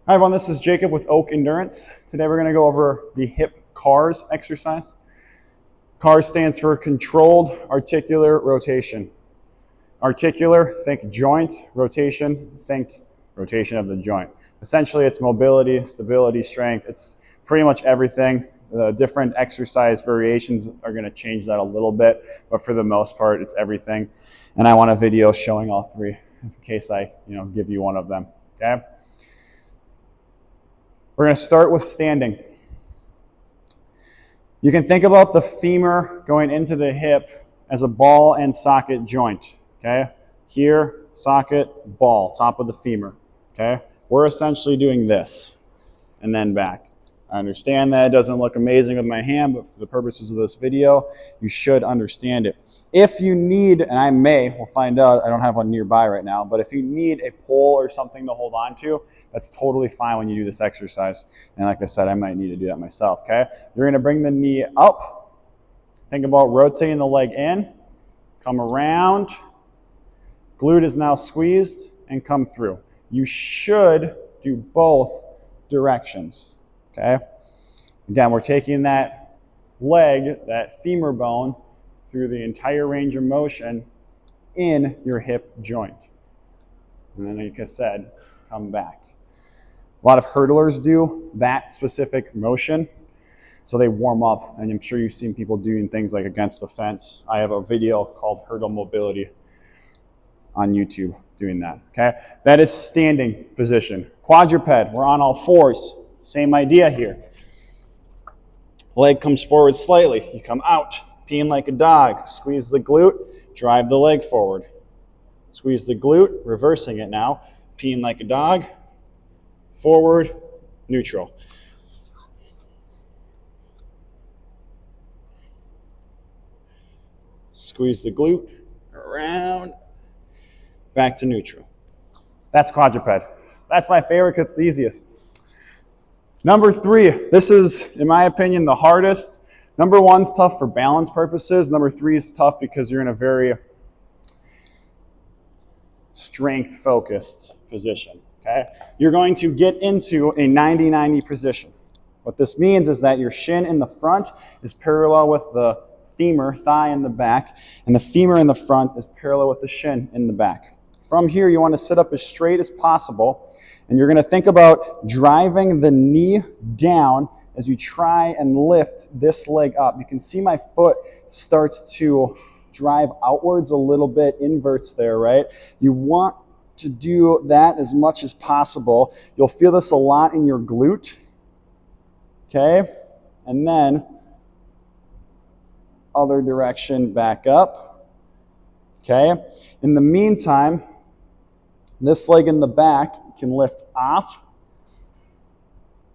Hi everyone, this is Jacob with Oak Endurance. Today we're going to go over the hip CARS exercise. CARS stands for Controlled Articular Rotation. Articular, think joint. Rotation, think rotation of the joint. Essentially it's mobility, stability, strength. It's pretty much everything. The different exercise variations are going to change that a little bit, but for the most part it's everything. And I want a video showing all three in case I give you one of them. Okay? We're going to start with standing. You can think about the femur going into the hip as a ball and socket joint. Okay? Here, socket, ball, top of the femur. Okay? We're essentially doing this and then back. I understand that it doesn't look amazing with my hand, but for the purposes of this video, you should understand it. If you need, and we'll find out, I don't have one nearby right now, but if you need a pole or something to hold on to, that's totally fine when you do this exercise. And like I said, I might need to do that myself, okay? You're gonna bring the knee up. Think about rotating the leg in, come around, glute is now squeezed, and come through. You should do both directions. Okay. Again, we're taking that leg, that femur bone, through the entire range of motion in your hip joint. And then, like I said, come back. A lot of hurdlers do that specific motion, so they warm up, and I'm sure you've seen people doing things like against the fence. I have a video called Hurdle Mobility on YouTube doing that. Okay. That is standing position. Quadruped, we're on all fours. Same idea here. Leg comes forward slightly. You come out, peeing like a dog. Squeeze the glute, drive the leg forward. Squeeze the glute, reversing it now. Peeing like a dog, forward, neutral. Squeeze the glute, around, back to neutral. That's quadruped. That's my favorite because it's the easiest. Number 3, this is, in my opinion, the hardest. Number 1's tough for balance purposes. Number 3 is tough because you're in a very strength-focused position, okay? You're going to get into a 90-90 position. What this means is that your shin in the front is parallel with the femur, thigh in the back, and the femur in the front is parallel with the shin in the back. From here, you want to sit up as straight as possible. And you're going to think about driving the knee down as you try and lift this leg up. You can see my foot starts to drive outwards a little bit, inverts there, right? You want to do that as much as possible. You'll feel this a lot in your glute, okay? And then other direction back up, okay? In the meantime, this leg in the back can lift off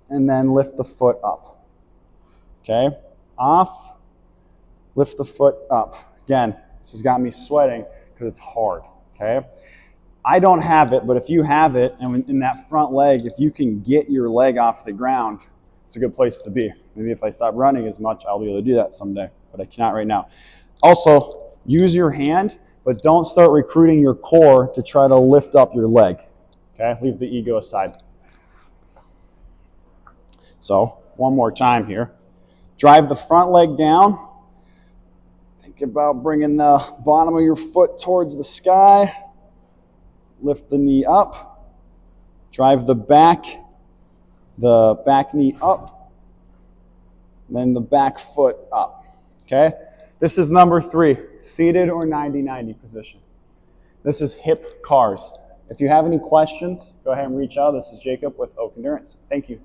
and then lift the foot up. Okay? Off, lift the foot up. Again, this has got me sweating because it's hard. Okay? I don't have it, but if you have it, and in that front leg, if you can get your leg off the ground, it's a good place to be. Maybe if I stop running as much, I'll be able to do that someday, but I cannot right now. Also, use your hand, but don't start recruiting your core to try to lift up your leg. Okay, leave the ego aside. So, one more time here. Drive the front leg down. Think about bringing the bottom of your foot towards the sky. Lift the knee up. Drive the back knee up. Then the back foot up. Okay? This is number 3, seated or 90-90 position. This is hip CARS. If you have any questions, go ahead and reach out. This is Jacob with Oak Endurance. Thank you.